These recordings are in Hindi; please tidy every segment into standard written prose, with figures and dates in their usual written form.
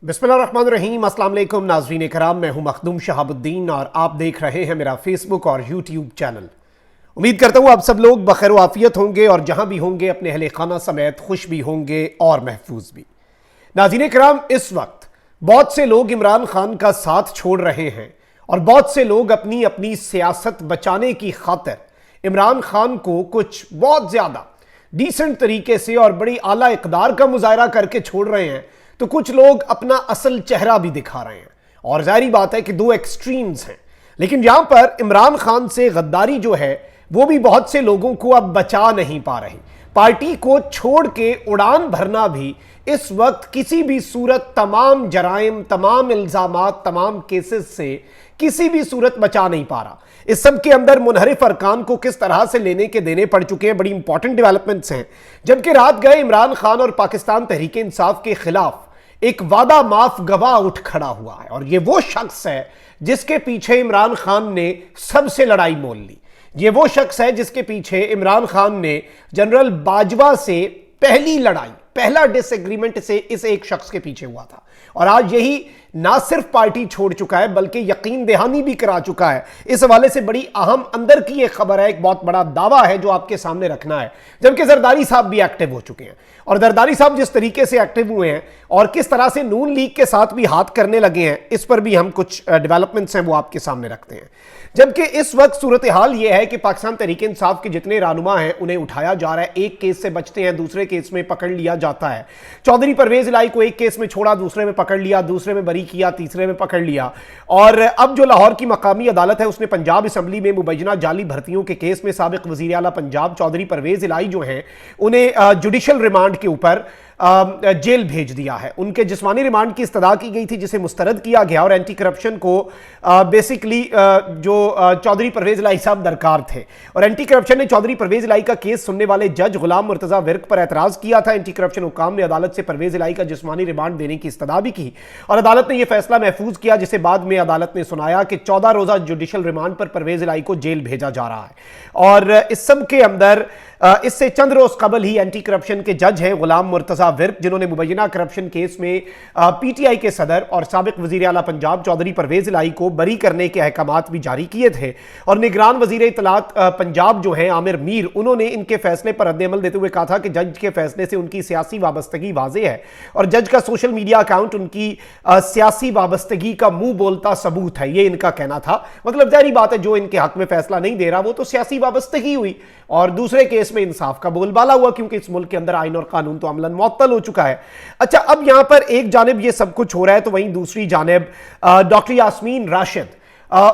बिस्मिल्लाहिर्रहमानिर्रहीम। अस्सलाम वालेकुम नाज़रीन कराम, मैं हूं मखदूम शहाबुद्दीन और आप देख रहे हैं मेरा फेसबुक और यूट्यूब चैनल। उम्मीद करता हूं आप सब लोग बखैर आफियत होंगे और जहां भी होंगे अपने अहले खाना समेत खुश भी होंगे और महफूज भी। नाज़रीन कराम, इस वक्त बहुत से लोग इमरान खान का साथ छोड़ रहे हैं और बहुत से लोग अपनी अपनी सियासत बचाने की खातिर इमरान खान को कुछ बहुत ज्यादा डिसेंट तरीके से और बड़ी आला इकदार का मुजाहरा करके छोड़ रहे हैं, तो कुछ लोग अपना असल चेहरा भी दिखा रहे हैं। और जाहिर बात है कि दो एक्सट्रीम्स हैं, लेकिन यहां पर इमरान खान से गद्दारी जो है वो भी बहुत से लोगों को अब बचा नहीं पा रही। पार्टी को छोड़ के उड़ान भरना भी इस वक्त किसी भी सूरत तमाम जराइम, तमाम इल्जामात, तमाम केसेस से किसी भी सूरत बचा नहीं पा रहा। इस सब के अंदर मुनहरिफ अरकान को किस तरह से लेने के देने पड़ चुके हैं, बड़ी इंपॉर्टेंट डेवलपमेंट्स हैं। जबकि रात गए इमरान खान और पाकिस्तान तहरीक इंसाफ के खिलाफ एक वादा माफ गवाह उठ खड़ा हुआ है और यह वो शख्स है जिसके पीछे इमरान खान ने सबसे लड़ाई मोल ली। यह वो शख्स है जिसके पीछे इमरान खान ने जनरल बाजवा से पहली लड़ाई, पहला डिसएग्रीमेंट से इस एक शख्स के पीछे हुआ था। और आज यही ना सिर्फ पार्टी छोड़ चुका है बल्कि यकीन दहानी भी करा चुका है। इस हवाले से बड़ी अहम अंदर की एक खबर है, एक बहुत बड़ा दावा है जो आपके सामने रखना है। जबकि जरदारी साहब भी एक्टिव हो चुके हैं और जरदारी साहब जिस तरीके से एक्टिव हुए हैं और किस तरह से नून लीग के साथ भी हाथ करने लगे हैं, इस पर भी हम कुछ डेवलपमेंट्स हैं वो आपके सामने रखते हैं। जबकि इस वक्त सूरत हाल यह है कि पाकिस्तान तहरीक इंसाफ के जितने रहनुमा हैं उन्हें उठाया जा रहा है, एक केस से बचते हैं, दूसरे केस में पकड़ लिया जाता है। चौधरी परवेज इलाही को एक केस में छोड़ा, दूसरे में पकड़ लिया, दूसरे में बरी किया, तीसरे में पकड़ लिया। और अब जो लाहौर की मकामी अदालत है उसने पंजाब असम्बली में मुबैना जाली भर्तियों के केस में साबिक वजीर आला पंजाब चौधरी परवेज इलाही जो हैं उन्हें जुडिशल रिमांड के ऊपर जेल भेज दिया है। उनके जिस्मानी रिमांड की इस्तदा की गई थी जिसे मुस्तरद किया गया और एंटी करप्शन को बेसिकली जो चौधरी परवेज इलाही साहब दरकार थे और एंटी करप्शन ने चौधरी परवेज इलाही का केस सुनने वाले जज गुलाम मुर्तजा विर्क पर एतराज किया था। एंटी करप्शन हुकाम ने अदालत से परवेज इलाही का जिस्मानी रिमांड देने की इस्तदा भी की और अदालत ने यह फैसला महफूज किया, जिसे बाद में अदालत ने सुनाया कि 14 रोजा जुडिशल रिमांड पर परवेज इलाही को जेल भेजा जा रहा है। और इस सब के अंदर इससे चंद रोज कबल ही एंटी करप्शन के जज हैं गुलाम मुर्तजा विर्क, जिन्होंने मुबैना करप्शन केस में पीटीआई के सदर और साबिक वजीर आला पंजाब चौधरी परवेज इलाही को बरी करने के अहकामात भी जारी किए थे। और निगरान वजीर इत्तलात पंजाब जो हैं आमिर मीर, उन्होंने इनके फैसले पर रद्द-ए-अमल देते हुए कहा था कि जज के फैसले से उनकी सियासी वाबस्तगी वाज़ेह है और जज का सोशल मीडिया अकाउंट उनकी सियासी वाबस्तगी का मुंह बोलता सबूत है, ये इनका कहना था। मतलब जाहिर बात है जो इनके हक में फैसला नहीं दे रहा वो तो सियासी वाबस्तगी हुई और दूसरे केस में इंसाफ का बोलबाला हुआ, क्योंकि इस मुल्क के अंदर आइन और कानून तो अमलन मुअत्तल हो चुका है। अच्छा, अब यहां पर एक जानिब ये सब कुछ हो रहा है तो वहीं दूसरी जानिब डॉक्टर यास्मीन राशिद,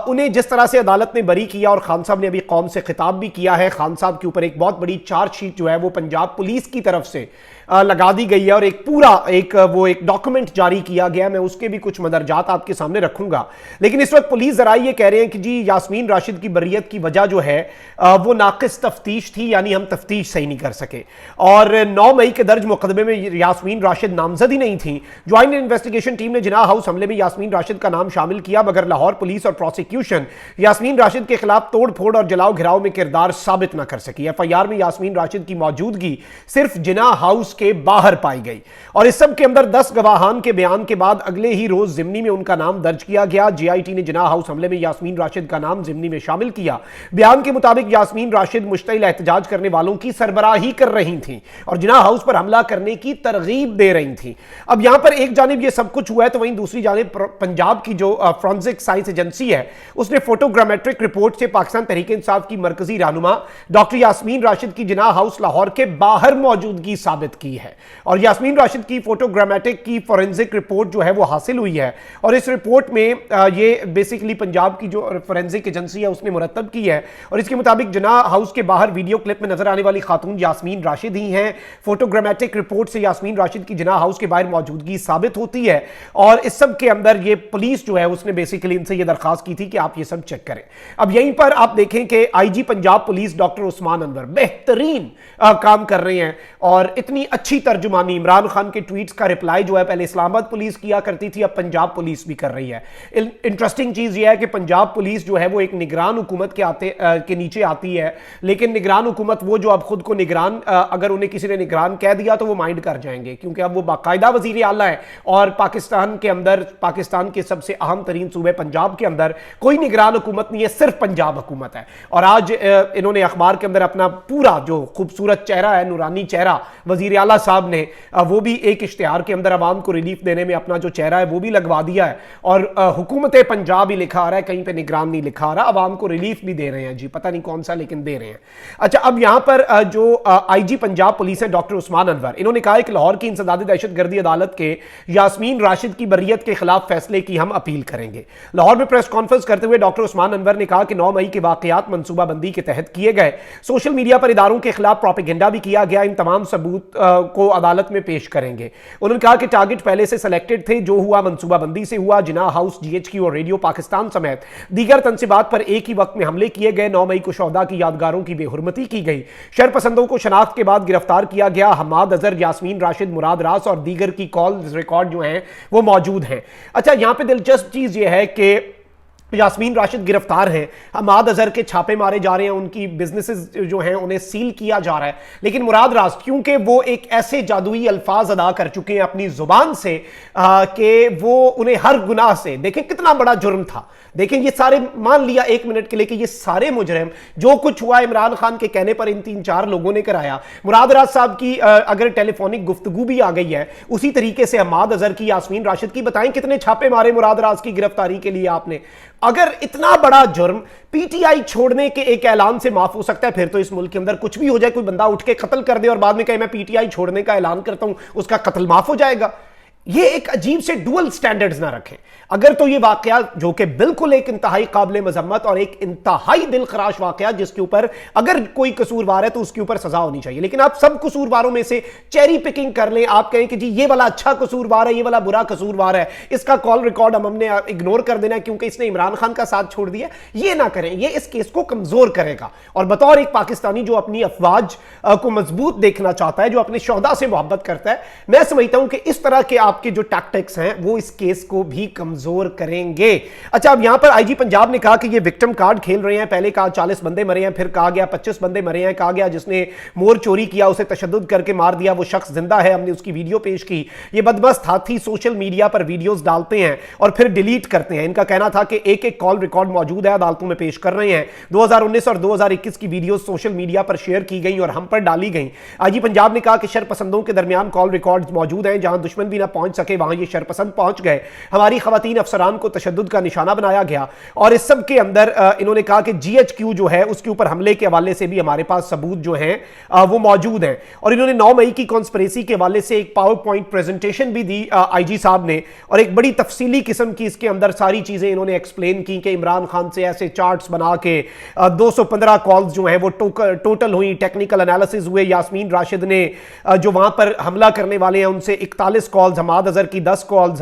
उन्हें जिस तरह से अदालत ने बरी किया और खान साहब ने अभी कौम से खिताब भी किया है, खान साहब के ऊपर एक बहुत बड़ी चार्जशीट जो है वो पंजाब पुलिस की तरफ से लगा दी गई है और एक पूरा एक डॉक्यूमेंट जारी किया गया है। मैं उसके भी कुछ मदरजात आपके सामने रखूंगा। लेकिन इस वक्त पुलिस जराये ये कह रहे हैं कि जी यास्मीन राशिद की बरियत की वजह जो है वो नाकिस तफ्तीश थी, यानी हम तफ्तीश सही नहीं कर सके। और 9 मई के दर्ज मुकदमे में यास्मीन राशिद नामजद ही नहीं थी। ज्वाइंट इन्वेस्टिगेशन टीम ने जिनाह हाउस हमले में यास्मीन राशिद का नाम शामिल किया, मगर लाहौर पुलिस और प्रोसिक्यूशन यास्मीन राशिद के खिलाफ तोड़ फोड़ और जलाओ घिराव में किरदार साबित न कर सकी। एफआईआर में यास्मीन राशिद की मौजूदगी सिर्फ जिनाह हाउस के बाहर पाई गई और इस सब के अंदर 10 गवाहान के बयान के बाद अगले ही रोज जिमनी में उनका नाम दर्ज किया गया। जीआईटी ने जिनाह हाउस हमले में यास्मीन राशिद का नाम जिमनी में शामिल किया। बयान के मुताबिक यास्मीन राशिद मुश्तइल एहतजाज करने वालों की सरबराही कर रही थी और जिनाह हाउस पर हमला करने की तरगीब दे रही थी। अब यहां पर एक जानिब यह सब कुछ हुआ है तो वहीं दूसरी जानिब पंजाब की जो फोरेंसिक साइंस एजेंसी है उसने फोटोग्रामेट्रिक रिपोर्ट से पाकिस्तान तहरीक इंसाफ की मरकजी रहनुमा डॉक्टर यास्मीन राशिद की जिनाह हाउस लाहौर के बाहर मौजूदगी साबित की है और यास्मीन राशिद की फोटोग्रामेटिक की फोरेंसिक रिपोर्ट जो है वो हासिल हुई है और इस रिपोर्ट में ये बेसिकली पंजाब की जो फोरेंसिक एजेंसी है उसने मुरतब की है और इसके मुताबिक जिनाह हाउस के बाहर वीडियो क्लिप में नजर आने वाली खातून यास्मीन राशिद ही हैं। फोटोग्रामेटिक रिपोर्ट से यास्मीन राशिद की जिनाह हाउस के बाहर मौजूदगी साबित होती है और इस सब के अंदर ये पुलिस जो है उसने बेसिकली इनसे ये दरखास्त की थी कि आप ये सब चेक करें। अब यहीं पर आप देखें कि IG Punjab police doctor Usman Anwar बेहतरीन काम कर रहे हैं और इतनी अच्छी तर्जुमानी इमरान खान के ट्वीट्स का रिप्लाई जो है पहले इस्लामाबाद पुलिस किया करती थी, अब पंजाब पुलिस भी कर रही है। इंटरेस्टिंग चीज यह है कि पंजाब पुलिस जो है वो एक निगरान हुकूमत के नीचे आती है, लेकिन निगरान हुकूमत वो जो अब खुद को निगरान, अगर उन्हें किसी ने निगरान कह दिया तो वो माइंड कर जाएंगे, क्योंकि अब वो बाकायदा वजीर आला है और पाकिस्तान के अंदर, पाकिस्तान के सबसे अहम तरीन सूबे पंजाब के अंदर कोई निगरान हुकूमत नहीं है, सिर्फ पंजाब हुकूमत है। और आज इन्होंने अखबार के अंदर अपना पूरा जो खूबसूरत चेहरा है, नूरानी चेहरा वजीर आला साहब ने, वो भी एक इश्तिहार के अंदर आवाम को रिलीफ देने में अपना जो चेहरा है वो भी लगवा दिया है, और हुकूमत पंजाब ही लिखा आ रहा है, कहीं पे निगरान नहीं लिखा आ रहा। आवाम को रिलीफ भी दे रहे हैं जी, पता नहीं कौन सा, लेकिन दे रहे हैं। अच्छा, अब यहां पर जो आईजी पंजाब पुलिस है डॉक्टर उस्मान अनवर, इन्होंने कहा है कि लाहौर की इंसदादी दहशतगर्दी अदालत के यास्मीन राशिद की बर्रियत के खिलाफ फैसले की हम अपील करेंगे। लाहौर में प्रेस कॉन्फ्रेंस करते हुए डॉक्टर उस्मान अनवर ने कहा कि 9 मई के वाकयात मनसूबाबंदी के तहत किए गए, सोशल मीडिया पर इदारों के खिलाफ प्रोपेगेंडा भी किया गया, इन तमाम सबूत को अदालत में पेश करेंगे। उन्होंने कहा कि टारगेट पहले से सिलेक्टेड थे, जो हुआ मनसूबाबंदी से हुआ। जिना हाउस, GHQ और रेडियो पाकिस्तान समेत दीगर तंसीबात पर एक ही वक्त में हमले किए गए। 9 मई को शोहदा की यादगारों की बेहुरमती की गई। शरपसंदों को शनाख्त के बाद गिरफ्तार किया गया। हमाद अजहर, यास्मीन राशिद, मुराद रास और दीगर की कॉल रिकॉर्ड जो हैं वो मौजूद हैं। अच्छा, यहां पे दिलचस्प चीज यह है कि यास्मीन राशिद गिरफ्तार हैं, हमाद अजहर के छापे मारे जा रहे हैं, उनकी बिजनेसेस जो हैं उन्हें सील किया जा रहा है, लेकिन मुराद रास क्योंकि वो एक ऐसे जादुई अल्फाज अदा कर चुके हैं अपनी जुबान से कि वो उन्हें हर गुनाह से, देखें कितना बड़ा जुर्म था, देखें ये सारे, मान लिया 1 मिनट के लिए कि ये सारे मुजरिम, जो कुछ हुआ इमरान खान के कहने पर इन 3-4 लोगों ने कराया। मुराद रास साहब की अगर टेलीफोनिक गुफ्तगू भी आ गई है, उसी तरीके से हमाद अजहर की, यास्मीन राशिद की, बताएं कितने छापे मारे मुराद रास की गिरफ्तारी के लिए आपने। अगर इतना बड़ा जुर्म पीटीआई छोड़ने के एक ऐलान से माफ हो सकता है, फिर तो इस मुल्क के अंदर कुछ भी हो जाए, कोई बंदा उठ के कत्ल कर दे और बाद में कहे मैं पीटीआई छोड़ने का ऐलान करता हूं, उसका कत्ल माफ हो जाएगा। ये एक अजीब से डुअल स्टैंडर्ड्स ना रखें। अगर तो ये वाकया जो कि बिल्कुल एक इंतहाई काबिल मजम्मत और एक इंतहाई दिलखराश वाकया, जिसके ऊपर अगर कोई कसूरवार है तो उसके ऊपर सजा होनी चाहिए, लेकिन आप सब कसूरवारों में से चेरी पिकिंग कर लें, आप कहें कि जी ये वाला अच्छा कसूरवार है, ये वाला बुरा कसूरवार है, इसका कॉल रिकॉर्ड हमने इग्नोर कर देना क्योंकि इसने इमरान खान का साथ छोड़ दिया, ये ना करें, ये इस केस को कमजोर करेगा। और बतौर एक पाकिस्तानी जो अपनी अफवाज को मजबूत देखना चाहता है, जो अपने शोहदा से मोहब्बत करता है, मैं समझता हूं कि इस तरह के आपके जो टैक्टिक्स हैं वो इस केस को भी कमजोर करेंगे। अच्छा, अब यहां पर आईजी पंजाब ने कहा कि ये विक्टिम कार्ड खेल रहे हैं। पहले कहा 40 बंदे मरे हैं, फिर कहा गया 25 बंदे मरे हैं, कहा गया जिसने मोर चोरी किया उसे तशद्दुद करके मार दिया, वो शख्स जिंदा है, हमने उसकी वीडियो पेश की। ये बदमस्त हाथी सोशल मीडिया पर वीडियोस डालते हैं और फिर डिलीट करते हैं। इनका कहना था कि एक कॉल रिकॉर्ड मौजूद है, अदालतों में पेश कर रहे हैं। 2019 और 2021 की वीडियो सोशल मीडिया पर शेयर की गई और हम पर डाली गई। आईजी पंजाब ने कहा कि शरपसंदों के दरमियान कॉल रिकॉर्ड मौजूद हैं, जहां दुश्मन भी ना पहुंच सके वहां ये शरपसंद पहुंच गए। हमारी खवातीन अफसरान को तशद्दुद का निशाना बनाया गया। और इस सब के अंदर इन्होंने कहा कि GHQ जो है उसके ऊपर हमले के हवाले से भी हमारे पास सबूत जो हैं वो मौजूद हैं। और इन्होंने 9 मई की कॉन्स्पिरेसी के हवाले से एक पावर पॉइंट प्रेजेंटेशन भी दी आईजी साहब ने, और एक बड़ी तफसीली किस्म की इसके अंदर सारी चीजें इन्होंने एक्सप्लेन की कि इमरान खान से ऐसे चार्ट्स बना के 215 कॉल्स जो हैं वो टोटल हुई, टेक्निकल एनालिसिस हुए। यास्मीन राशिद ने जो वहां पर हमला करने वाले हैं उनसे 41 कॉल्स, हमाद अजहर की 10 कॉल्स,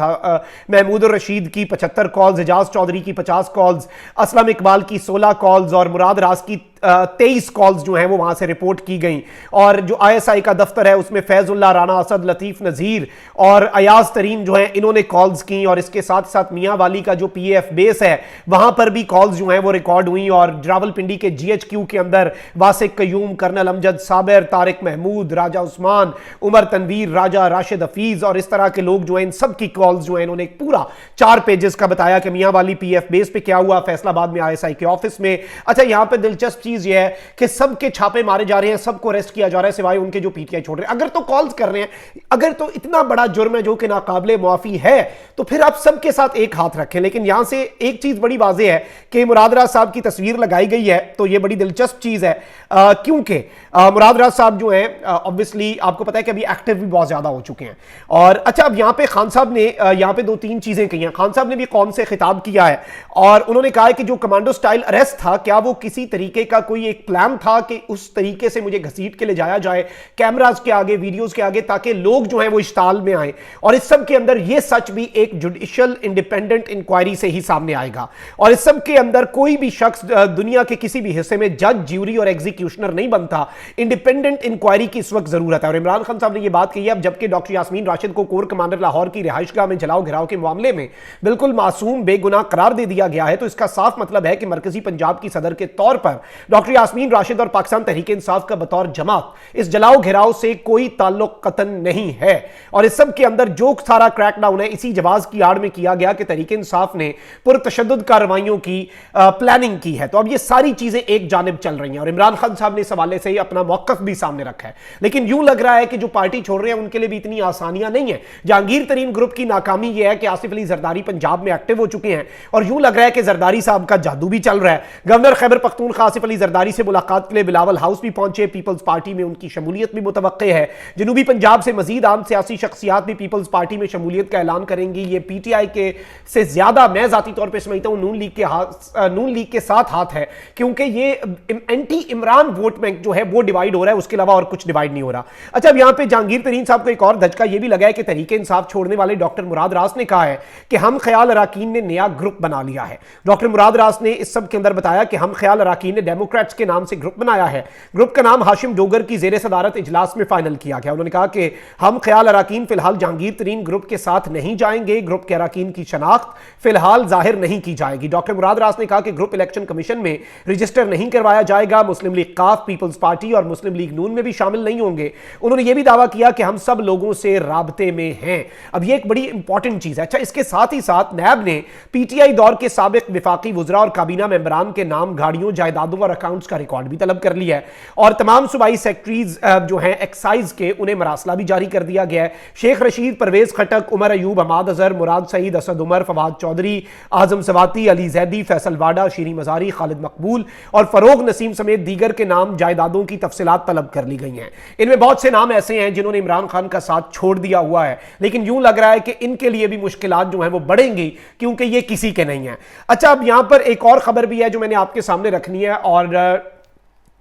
महमूद रशीद की 75 कॉल्स, एजाज चौधरी की 50 कॉल्स, असलम इकबाल की 16 कॉल्स और मुराद रास की 23 कॉल्स जो हैं वो वहां से रिपोर्ट की गई। और जो ISI का दफ्तर है उसमें फैजुल्ला, राना असद, लतीफ नजीर और अयाज तरीन जो हैं इन्होंने कॉल्स की। और इसके साथ साथ मियां वाली का जो PAF बेस है वहां पर भी कॉल्स जो हैं वो रिकॉर्ड हुई। और रावलपिंडी के GHQ के अंदर वासिक कयूम, कर्नल अमजद साबिर, तारिक महमूद, राजा उस्मान, उमर तनवीर, राजा राशिद हफीज और इस तरह के लोग जो हैं, इन सब की कॉल्स जो हैं इन्होंने एक पूरा 4 पेजेस का बताया कि मियां वाली PF बेस पे क्या हुआ, फैसलाबाद में ISI के ऑफिस में। अच्छा, यहां पे दिलचस्प चीज ये है कि सबके छापे मारे जा रहे हैं, सबको अरेस्ट किया जा रहा है सिवाय उनके जो PTI छोड़ रहे हैं। अगर तो कॉल्स कर रहे हैं, अगर तो इतना बड़ा जुर्म है जो कि नाकाबिले मुआफी है, तो फिर आप सबके साथ एक हाथ रखें। लेकिन यहां से एक चीज बड़ी वाज़ेह है कि मुराद रास साहब की तस्वीर लगाई गई है, तो यह बड़ी दिलचस्प चीज है क्योंकि मुराद रास साहब जो है ऑब्वियसली आपको पता है कि अभी एक्टिव भी बहुत ज्यादा हो चुके हैं। और अच्छा, अब यहां पे खान साहब ने यहां पे 2-3 चीजें कही हैं। खान साहब ने भी कौम से खिताब किया है और उन्होंने कहा है कि जो कमांडो स्टाइल अरेस्ट था, क्या वो किसी तरीके का का कोई एक प्लान था कि उस तरीके से मुझे घसीट के ले जाया जाए कैमराज के आगे, वीडियोस के आगे, ताकि लोग जो हैं वो इस ताल में आए। और इस सब के अंदर ये सच भी एक जुडिशियल इंडिपेंडेंट इंक्वायरी से ही सामने आएगा। और इस सब के अंदर कोई भी शख्स दुनिया के किसी भी हिस्से में जज, ज्यूरी और एग्जीक्यूशनर नहीं बनता। इंडिपेंडेंट इंक्वायरी की इस वक्त जरूरत है। और इमरान खान साहब ने यह बात कही है अब जबकि डॉक्टर यास्मीन राशिद को कोर कमांडर लाहौर की रिहाइशगाह में जलाओ घिराव के मामले में बिल्कुल मासूम बेगुनाह करार दे दिया गया है, तो इसका साफ मतलब है कि मरकजी पंजाब की सदर के तौर पर डॉक्टर यास्मीन राशिद और पाकिस्तान तहरीक इंसाफ का बतौर जमात इस जलाओ घिराव से कोई ताल्लुक कतन नहीं है। और इस सब के अंदर जो सारा क्रैकडाउन है इसी जवाब की आड़ में किया गया कि तहरीक इंसाफ ने पुरतशद्दुद कार्रवाइयों की प्लानिंग की है। तो अब ये सारी चीजें एक जानिब चल रही हैं और इमरान खान साहब ने इस हवाले से अपना मौकफ भी सामने रखा है। लेकिन यूं लग रहा है कि जो पार्टी छोड़ रहे हैं उनके लिए भी इतनी आसानियां नहीं है। जहांगीर तरीन ग्रुप की नाकामी यह है कि आसिफ अली जरदारी पंजाब में एक्टिव हो चुके हैं और यूं लग रहा है कि जरदारी साहब का जादू भी चल रहा है। गवर्नर खैबर पख्तूनख्वा आसिफ अली जरदारी से मुलाकात के लिए बिलावल हाउस भी पहुंचे। पीपल्स पार्टी में उनकी शमूलियत भी मुतवक्के है। जनूबी पंजाब से मजीद आम सियासी शख्सियात भी पीपल्स पार्टी में शमूलियत का ऐलान करेंगी। ये पीटीआई के से ज्यादा मैं जाती तौर पर समझता हूं नून लीग के साथ हाथ है, क्योंकि ये एंटी इमरान वोट बैंक जो है वो डिवाइड हो रहा है, उसके अलावा और कुछ डिवाइड नहीं हो रहा। अच्छा, अब यहां पे जहांगीर तरीन साहब को एक और धचका ये भी लगा है कि तहरीक इंसाफ छोड़ने वाले डॉक्टर मुराद रास ने कहा है कि हम ख्याल अराकीन ने नया ग्रुप बना लिया है। डॉक्टर मुराद रास ने इस सब के अंदर बताया कि हम ख्याल अराकीन ने डेमोक्रेट्स के नाम से ग्रुप बनाया है। ग्रुप का नाम हाशिम डोगर की जेर सदारत इजलास में फाइनल किया गया। उन्होंने कहा कि हम ख्याल अराकीन फिलहाल जहांगीर तरीन ग्रुप के साथ नहीं जाएंगे। ग्रुप के अराकीन की शनाख्त फिलहाल जाहिर नहीं की जाएगी। डॉक्टर मुराद रास ने कहा कि ग्रुप इलेक्शन कमीशन में रजिस्टर नहीं करवाया जाएगा। मुस्लिम लीग काफ, पीपल्स पार्टी और मुस्लिम लीग नून में भी शामिल नहीं होंगे। उन्होंने यह भी दावा किया कि हम सब लोगों से राबते में हैं। अब यह एक बड़ी इंपॉर्टेंट चीज है। अच्छा, इसके साथ ही साथ नैब ने पीटीआई दौर के साबिक विफाकी वुजरा और काबीना मेंबरान के नाम, गाड़ियों, जायदादों और अकाउंट्स का रिकॉर्ड भी तलब कर लिया है और तमाम सूबाई सेक्रेटरीज जो हैं एक्साइज के, उन्हें मरासला भी जारी कर दिया गया है। शेख रशीद, परवेज खटक, उमर अयूब, हमाद अजहर, मुराद सईद, असद उमर, फवाद चौधरी, आजम सवाती, अली जैदी, फैसल वाडा, शीरी मजारी, खालिद मकबूल और फरोग नसीम समेत दीगर के नाम, जायदादों की तफसीलात तलब कर ली गई हैं। इनमें बहुत से नाम ऐसे हैं जिन्होंने इमरान खान का साथ छोड़ दिया हुआ है, लेकिन यूं लग रहा है कि इनके लिए भी मुश्किलात जो हैं वो बढ़ेंगी क्योंकि ये किसी के नहीं है। अच्छा, अब यहां पर एक और खबर भी है जो मैंने आपके सामने रखनी है और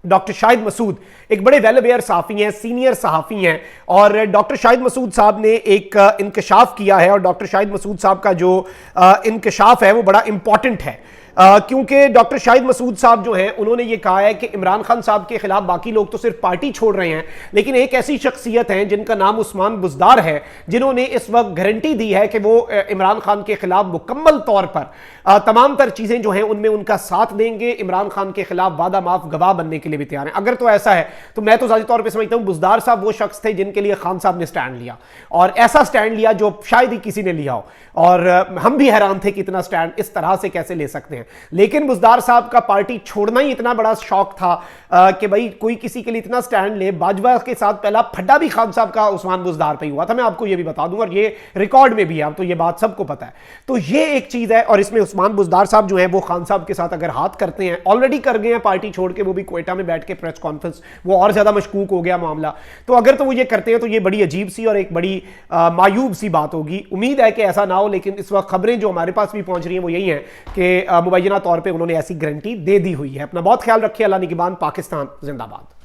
डॉक्टर शाहिद मसूद एक बड़े वेल अवेयर सहाफ़ी हैं, सीनियर सहाफ़ी हैं और डॉक्टर शाहिद मसूद साहब ने एक इंकशाफ किया है और डॉक्टर शाहिद मसूद साहब का जो इंकशाफ है वो बड़ा इंपॉर्टेंट है क्योंकि डॉक्टर शाहिद मसूद साहब जो हैं उन्होंने ये कहा है कि इमरान खान साहब के खिलाफ बाकी लोग तो सिर्फ पार्टी छोड़ रहे हैं, लेकिन एक ऐसी शख्सियत है जिनका नाम उस्मान बुज़दार है, जिन्होंने इस वक्त गारंटी दी है कि वो इमरान खान के खिलाफ मुकम्मल तौर पर तमाम तर चीज़ें जो हैं उनमें उनका साथ देंगे। इमरान खान के खिलाफ वादा माफ गवाह बनने के लिए भी तैयार हैं। अगर तो ऐसा है तो मैं तो ज़ाती तौर पर समझता हूँ बुज़दार साहब वो शख्स थे जिनके लिए खान साहब ने स्टैंड लिया और ऐसा स्टैंड लिया जो शायद ही किसी ने लिया हो और हम भी हैरान थे कि इतना स्टैंड इस तरह से कैसे ले सकते हैं। लेकिन बुज़दार साहब का पार्टी छोड़ना ही इतना बड़ा शौक था कि भाई कोई किसी के लिए इतना स्टैंड ले। बाजवा के साथ पहला फड्डा भी खान साहब का उस्मान बुज़दार पे हुआ था, मैं आपको ये भी बता दूं और ये रिकॉर्ड में भी है, अब तो ये बात सबको पता है। तो ये एक चीज है और इसमें उस्मान बुज़दार साहब जो है वो खान साहब के साथ अगर हाथ करते हैं, ऑलरेडी कर गए हैं पार्टी छोड़ के, वो भी क्वेटा में बैठ के प्रेस कॉन्फ्रेंस, वो और ज्यादा मशकूक हो गया मामला। तो अगर तो वो ये करते हैं तो ये बड़ी अजीब सी और एक बड़ी मायूब सी बात होगी। उम्मीद है कि ऐसा ना हो, लेकिन इस वक्त खबरें जो हमारे पास भी पहुंच रही हैं वो यही है कि मुबैना तौर पर उन्होंने ऐसी गारंटी दे दी हुई है। अपना बहुत ख्याल रखिए। अल्लाह निगहबान। पाकिस्तान जिंदाबाद।